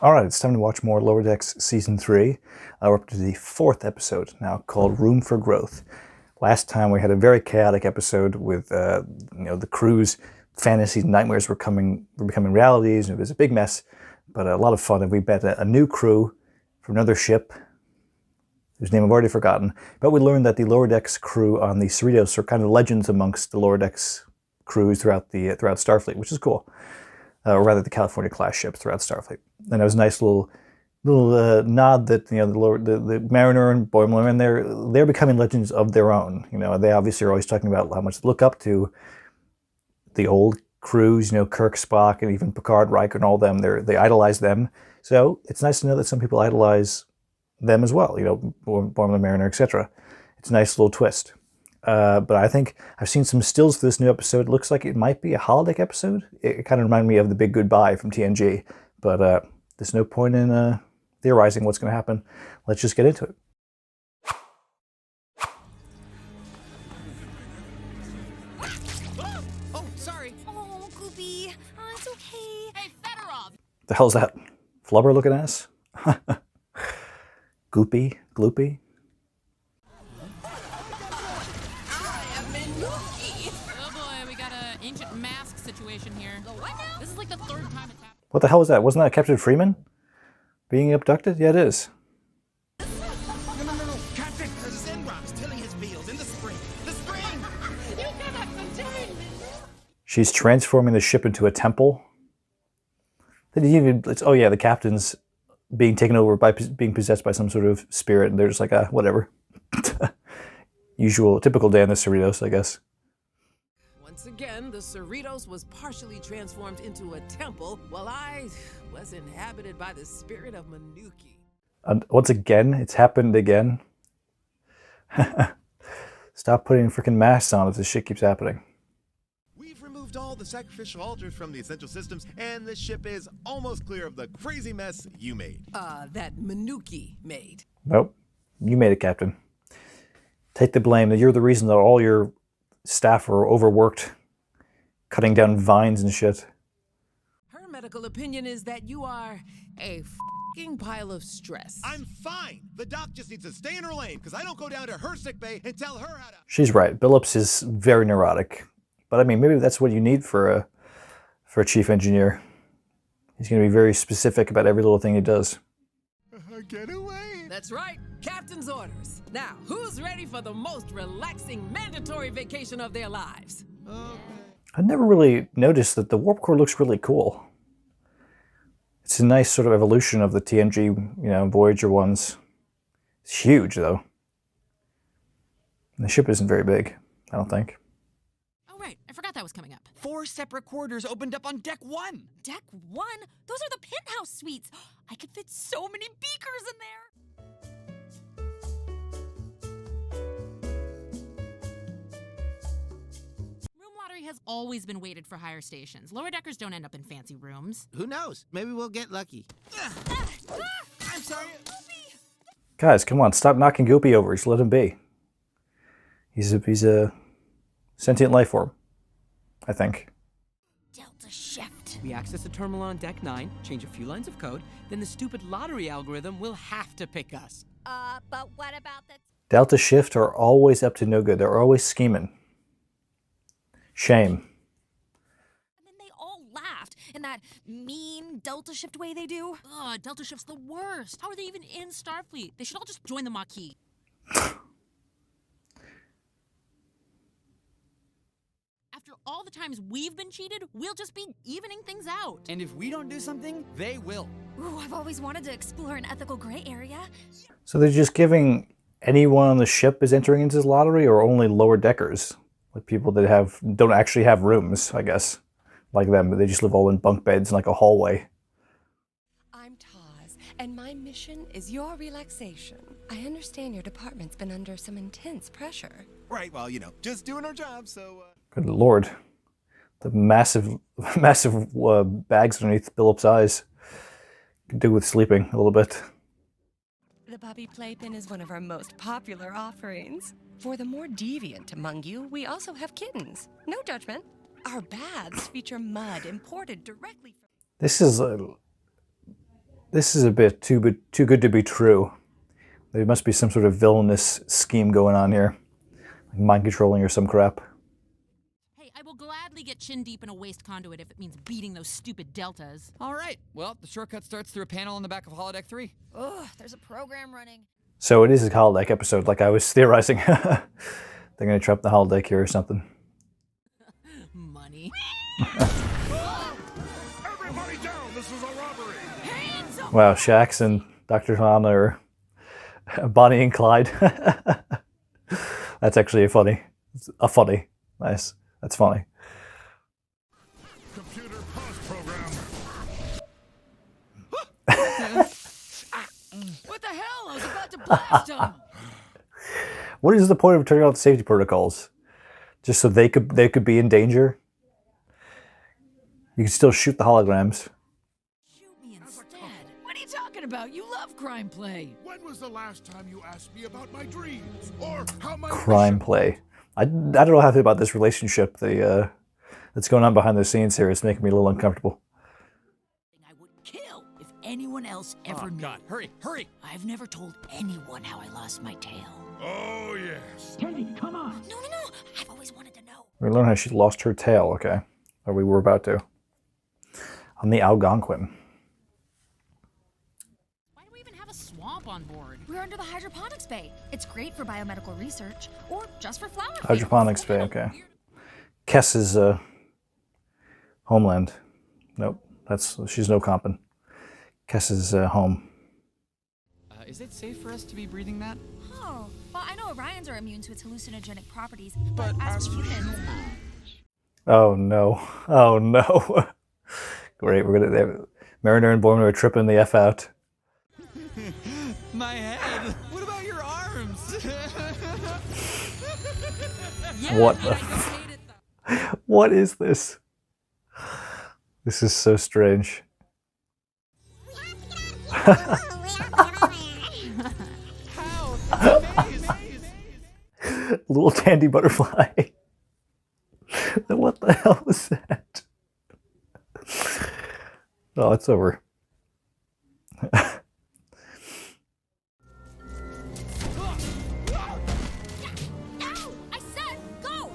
Alright, it's time to watch more Lower Decks Season 3. We're up to the 4th episode now, called Room for Growth. Last time we had a very chaotic episode with the crew's fantasies and nightmares were becoming realities, and it was a big mess, but a lot of fun. And we met a new crew from another ship, whose name I've already forgotten, but we learned that the Lower Decks crew on the Cerritos are kind of legends amongst the Lower Decks crews throughout Starfleet, which is cool. Or rather, the California-class ships throughout Starfleet. And it was a nice little nod that the Mariner and Boimler, and they're becoming legends of their own. They obviously are always talking about how much they look up to the old crews. Kirk, Spock, and even Picard, Riker, and all them. They idolize them. So it's nice to know that some people idolize them as well. Boimler, Mariner, etc. It's a nice little twist. But I think I've seen some stills for this new episode. It looks like it might be a holodeck episode. It kind of reminded me of The Big Goodbye from TNG. But there's no point in theorizing what's going to happen. Let's just get into it. Oh, sorry. Oh, Goopy. Oh, it's okay. Hey, Fedorov! The hell's that? Flubber looking ass? Goopy? Gloopy? Oh boy, we got an ancient mask situation here. What now? This is like the third time it's happened. What the hell was that? Wasn't that Captain Freeman being abducted? Yeah, it is. No. Captain, there's Zenrob's tilling his fields in the spring. The spring! You cannot contain me! She's transforming the ship into a temple. Oh yeah, the captain's being taken over by being possessed by some sort of spirit, and they're just like, whatever. Typical day on the Cerritos, I guess. Once again, the Cerritos was partially transformed into a temple, while I was inhabited by the spirit of Manuki. And once again, it's happened again. Stop putting freaking masks on if this shit keeps happening. We've removed all the sacrificial altars from the essential systems, and the ship is almost clear of the crazy mess you made. That Manuki made. Nope. You made it, Captain. Take the blame. That you're the reason that all your staff are overworked, cutting down vines and shit. Her medical opinion is that you are a f***ing pile of stress. I'm fine. The doc just needs to stay in her lane, because I don't go down to her sickbay and tell her how to... She's right. Billups is very neurotic. But I mean, maybe that's what you need for a chief engineer. He's going to be very specific about every little thing he does. Get away! That's right, captain's orders. Now, who's ready for the most relaxing, mandatory vacation of their lives? Okay. I never really noticed that the warp core looks really cool. It's a nice sort of evolution of the TNG, Voyager ones. It's huge, though. And the ship isn't very big, I don't think. Oh right, I forgot that was coming up. 4 separate quarters opened up on Deck 1. Deck 1? Those are the penthouse suites. I could fit so many beakers in there. Room lottery has always been weighted for higher stations. Lower deckers don't end up in fancy rooms. Who knows? Maybe we'll get lucky. I'm sorry. Guys, come on, stop knocking Goopy over. Just let him be. He's a sentient life form, I think. Delta shift. We access the terminal on Deck 9, change a few lines of code, then the stupid lottery algorithm will have to pick us. But what about the... Delta Shift are always up to no good. They're always scheming. Shame. And then they all laughed in that mean Delta shift way they do. Ugh, Delta Shift's the worst. How are they even in Starfleet? They should all just join the Maquis. After all the times we've been cheated, we'll just be evening things out. And if we don't do something, they will. Ooh, I've always wanted to explore an ethical gray area. So they're just giving anyone on the ship is entering into this lottery, or only lower deckers? Like people that don't actually have rooms, I guess. Like them, but they just live all in bunk beds in like a hallway. I'm Taz, and my mission is your relaxation. I understand your department's been under some intense pressure. Right, well, just doing our job, so... Good lord. The massive bags underneath Billups' eyes. Could do with sleeping a little bit. The puppy playpen is one of our most popular offerings. For the more deviant among you, we also have kittens. No judgment. Our baths feature mud imported directly from... This is This is a bit too good to be true. There must be some sort of villainous scheme going on here. Like mind controlling or some crap. Hey, I will gladly get chin deep in a waste conduit if it means beating those stupid deltas. All right. Well, the shortcut starts through a panel on the back of holodeck 3. Ugh, there's a program running. So it is a holodeck episode, like I was theorizing. They're going to trap the holodeck here or something. Money. Everybody down! This is a robbery! Wow, Shax and Dr. Hana are Bonnie and Clyde. That's actually funny. Nice. That's funny. Computer pause program. What the hell? I was about to blast him. What is the point of turning off the safety protocols? Just so they could be in danger? You can still shoot the holograms. Shoot me instead. What are you talking about? You love crime play. When was the last time you asked me about my dreams? Or how my Crime play. I don't know how to feel about this relationship that's going on behind the scenes here. It's making me a little uncomfortable. I would kill if anyone else ever knew. God, hurry, hurry! I've never told anyone how I lost my tail. Oh, yes. Teddy, come on. No. I've always wanted to know. We learned how she lost her tail, okay. Or we were about to. On the Algonquin. Why do we even have a swamp on board? We're under the hydroponics bay. It's great for biomedical research, or just for flower fields. Hydroponics bay, okay. Kess's homeland. Nope, she's no comping. Kess's home. Is it safe for us to be breathing that? Oh, well, I know Orions are immune to its hallucinogenic properties, but as for humans... Oh no. Oh no. Great, we're gonna... Mariner and Bowman are tripping the F out. My head. What about your arms? What the... What is this? This is so strange. Little dandy butterfly. What the hell was that? Oh, it's over. Ow! I said go!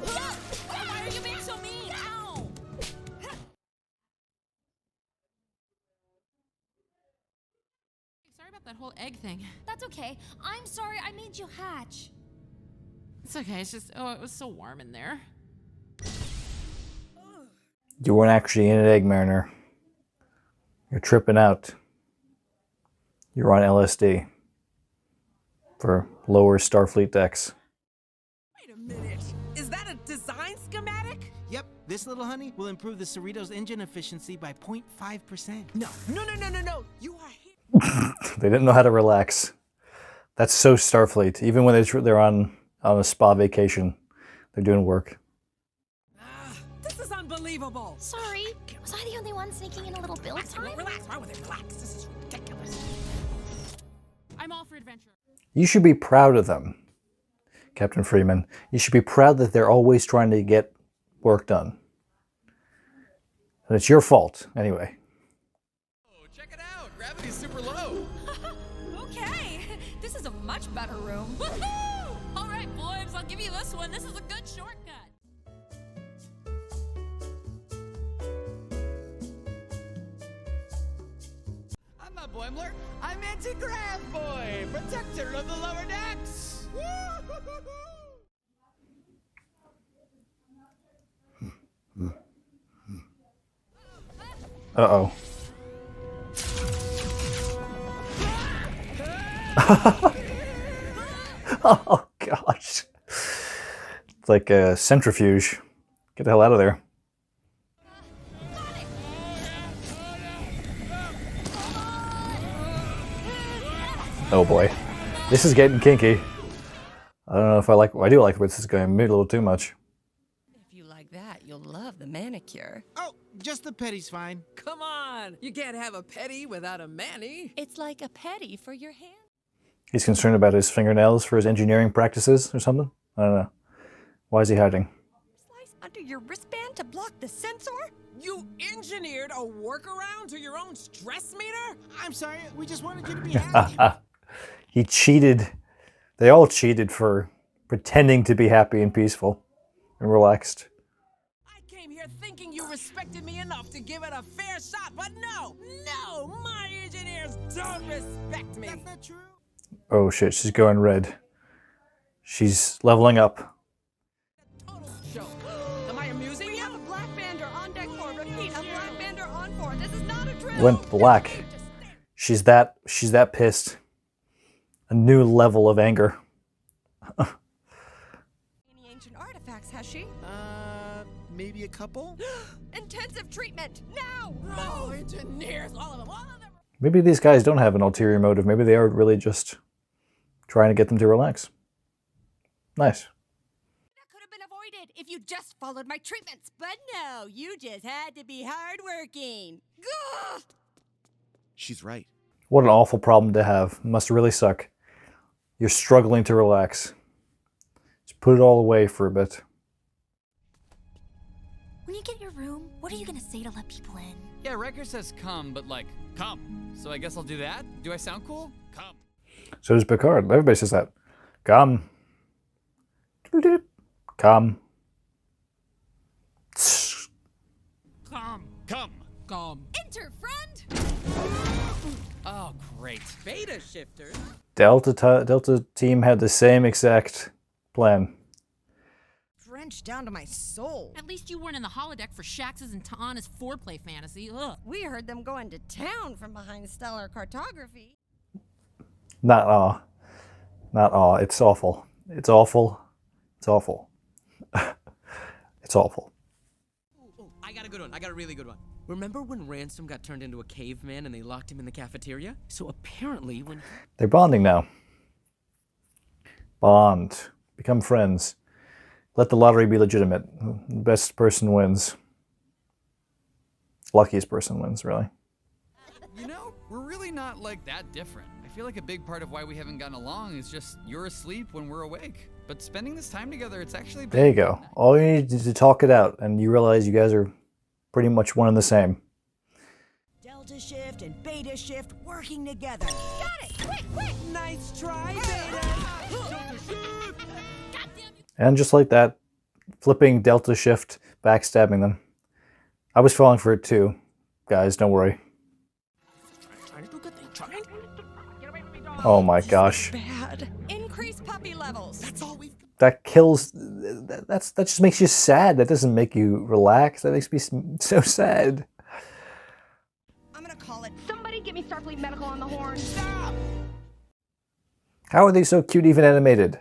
Why are you being so mean? Ow! Sorry about that whole egg thing. That's okay. I'm sorry I made you hatch. It's okay, it's just, it was so warm in there. You weren't actually in an egg, Mariner. You're tripping out. You're on LSD. For lower Starfleet decks. Wait a minute. Is that a design schematic? Yep, this little honey will improve the Cerritos engine efficiency by 0.5%. No. You are here. They didn't know how to relax. That's so Starfleet. Even when they're on a spa vacation, they're doing work. This is unbelievable. Sorry, was I the only one sneaking in a little build time? Relax. Why would they relax? This is ridiculous. I'm all for adventure. You should be proud of them, Captain Freeman. You should be proud that they're always trying to get work done. And it's your fault, anyway. Oh, check it out. Gravity's super low. Okay, this is a much better room. Woohoo! All right, boys, I'll give you this one. This is a good shortcut. I'm not Boimler. I'm Anti-Grav Boy, protector of the lower decks. Uh-oh. Oh, gosh. It's like a centrifuge. Get the hell out of there. Oh boy. This is getting kinky. I don't know if I do like where this is going. Maybe a little too much. If you like that, you'll love the manicure. Oh, just the petty's fine. Come on. You can't have a petty without a mani. It's like a petty for your hand. He's concerned about his fingernails for his engineering practices or something? I don't know. Why is he hiding? Slice Under your wristband to block the sensor? You engineered a workaround to your own stress meter? I'm sorry, we just wanted you to be happy. He cheated. They all cheated for pretending to be happy and peaceful and relaxed. I came here thinking you respected me enough to give it a fair shot, but no, my engineers don't respect me. That's not true. Oh shit, she's going red. She's leveling up. Total joke. Am I amusing We you? have a black bander on deck 4. Repeat, a black bander on 4. This is not a drill. Went black. She's that pissed. A new level of anger. Any ancient artifacts, has she? Maybe a couple? Intensive treatment, now! Oh, engineers, all of them. Maybe these guys don't have an ulterior motive. Maybe they are really just trying to get them to relax. Nice. That could have been avoided if you just followed my treatments. But no, you just had to be hardworking. Gah! She's right. What an awful problem to have. Must really suck. You're struggling to relax. Just put it all away for a bit. When you get your room, what are you gonna say to let people in? Yeah, Wrecker says come, but like, come. So I guess I'll do that? Do I sound cool? Come. So does Picard. Everybody says that. Come. Come. Come. Enter, friend! Oh, great. Beta shifters. Delta team had the same exact plan. Drenched down to my soul. At least you weren't in the holodeck for Shax's and Ta'ana's foreplay fantasy. Ugh. We heard them going to town from behind stellar cartography. Not awe. Not awe. It's awful. It's awful. It's awful. It's awful. Oh, I got a good one. I got a really good one. Remember when Ransom got turned into a caveman and they locked him in the cafeteria? So apparently when... They're bonding now. Bond. Become friends. Let the lottery be legitimate. The best person wins. Luckiest person wins, really. You know, we're really not like that different. I feel like a big part of why we haven't gotten along is just you're asleep when we're awake. But spending this time together, it's actually been... There you go. All you need is to talk it out, and you realize you guys are pretty much one and the same. Delta shift and beta shift working together. Got it! Quick! Nice try, Beta. And just like that, flipping Delta Shift, backstabbing them. I was falling for it too. Guys, don't worry. Oh my gosh. Bad. Increase puppy levels. That's all we've... That kills... That just makes you sad. That doesn't make you relax. That makes me so sad. I'm gonna call it. Somebody get me Starfleet Medical on the horn. Stop. How are they so cute, even animated?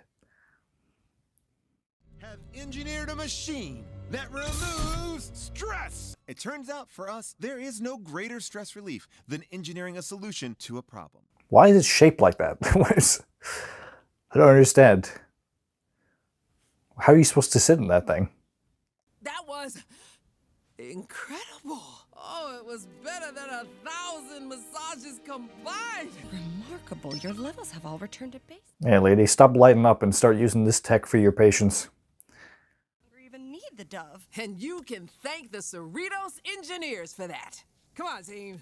Have engineered a machine that removes stress. It turns out for us, there is no greater stress relief than engineering a solution to a problem. Why is it shaped like that? I don't understand. How are you supposed to sit in that thing? That was incredible. Oh, it was better than 1,000 massages combined. Remarkable. Your levels have all returned to base. Hey, lady, stop lighting up and start using this tech for your patients. You even need the dove. And you can thank the Cerritos engineers for that. Come on, team.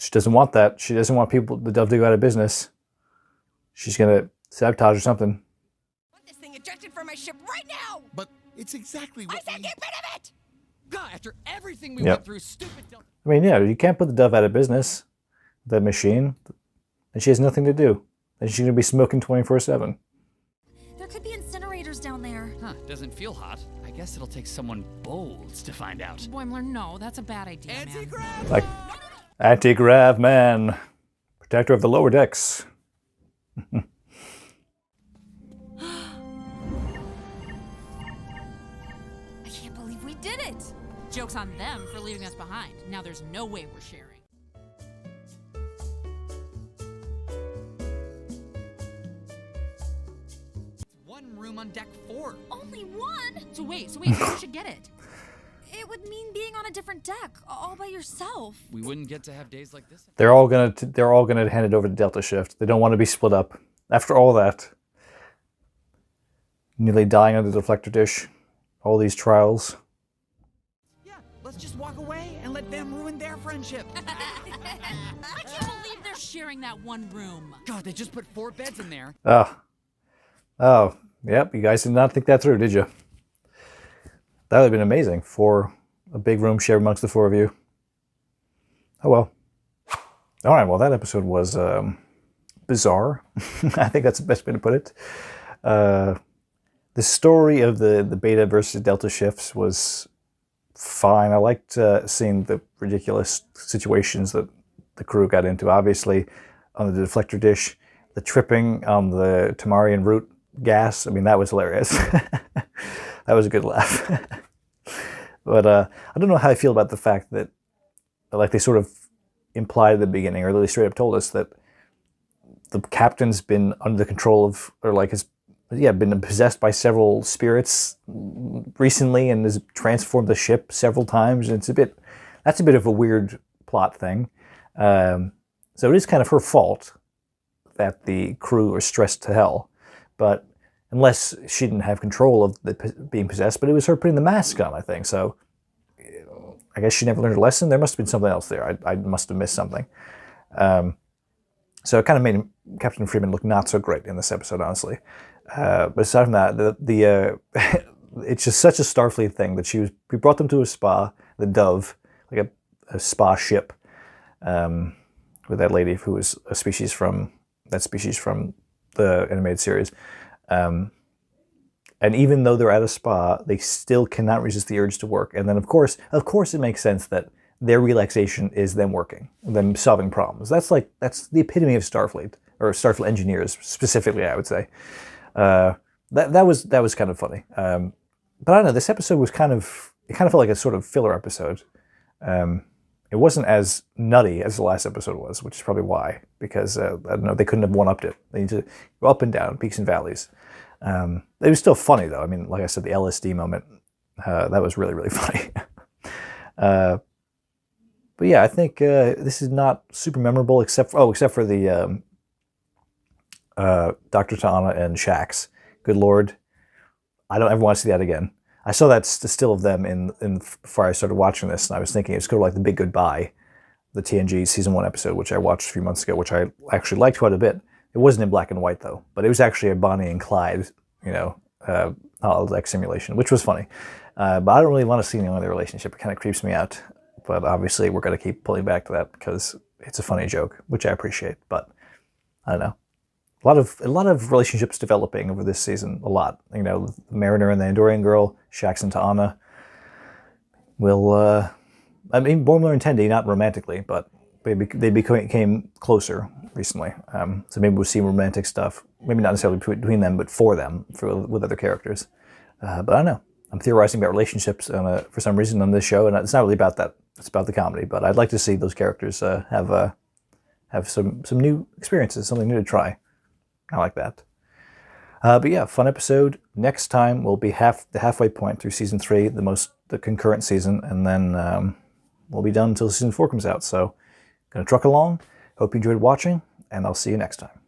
She doesn't want that. She doesn't want the Dove to go out of business. She's gonna sabotage or something. I want this thing ejected from my ship right now! But it's exactly what I said get rid of it! God, after everything we Yep. went through, stupid Delta... I mean, yeah, you can't put the Dove out of business. That machine. And she has nothing to do. And she's gonna be smoking 24/7. There could be incinerators down there. Huh, doesn't feel hot. I guess it'll take someone bold to find out. Boimler, no, that's a bad idea, man. Anti-Grav. Like, Anti-Grav man. Protector of the lower decks. I can't believe we did it. Joke's on them for leaving us behind. Now there's no way we're sharing. One room on deck 4. Only one? So wait, who should get it? It would mean being on a different deck, all by yourself. We wouldn't get to have days like this. They're all gonna hand it over to Delta Shift. They don't want to be split up. After all that, nearly dying on the deflector dish, all these trials, let's just walk away and let them ruin their friendship. I can't believe they're sharing that one room. God, they just put 4 beds in there. Oh, yep. You guys did not think that through, did you? That would have been amazing for a big room shared amongst the 4 of you. Oh well. All right. Well, that episode was bizarre. I think that's the best way to put it. The story of the beta versus delta shifts was fine. I liked seeing the ridiculous situations that the crew got into. Obviously, on the deflector dish, the tripping on the Tamarian root gas. I mean, that was hilarious. That was a good laugh. But I don't know how I feel about the fact that, like, they sort of implied at the beginning, or they straight up told us that the captain's been under the control of, or like has, been possessed by several spirits recently and has transformed the ship several times. And that's a bit of a weird plot thing. So it is kind of her fault that the crew are stressed to hell. But unless she didn't have control of being possessed, but it was her putting the mask on, I think. So I guess she never learned a lesson. There must have been something else there. I must have missed something. So it kind of made Captain Freeman look not so great in this episode, honestly. But aside from that, it's just such a Starfleet thing that we brought them to a spa, the Dove, like a spa ship, with that lady who was a species from the animated series. And even though they're at a spa, they still cannot resist the urge to work. And then, of course, it makes sense that their relaxation is them working, them solving problems. That's the epitome of Starfleet, or Starfleet engineers specifically, I would say. That was kind of funny. But I don't know. This episode was it felt like a sort of filler episode. It wasn't as nutty as the last episode was, which is probably why. Because I don't know, they couldn't have one-upped it. They need to go up and down, peaks and valleys. It was still funny though. I mean, like I said, the LSD moment, that was really, really funny. But yeah, I think this is not super memorable except for the Dr. T'Ana and Shax. Good Lord, I don't ever want to see that again. I saw that still of them in before I started watching this, and I was thinking it's kind of like The Big Goodbye, the TNG season 1 episode, which I watched a few months ago, which I actually liked quite a bit. It wasn't in black and white though, but it was actually a Bonnie and Clyde, holodeck simulation, which was funny. But I don't really want to see any other relationship. It kind of creeps me out. But obviously, we're going to keep pulling back to that because it's a funny joke, which I appreciate. But I don't know. A lot of relationships developing over this season. A lot. The Mariner and the Andorian girl, Shax and T'Ana. Boimler and Tendi, not romantically, but they became closer recently. So maybe we'll see romantic stuff. Maybe not necessarily between them, but for them, with other characters. But I don't know. I'm theorizing about relationships for some reason on this show, and it's not really about that. It's about the comedy. But I'd like to see those characters have some new experiences, something new to try. I like that. But yeah, fun episode. Next time will be the halfway point through season 3, the concurrent season, and then we'll be done until season 4 comes out. So, gonna truck along. Hope you enjoyed watching, and I'll see you next time.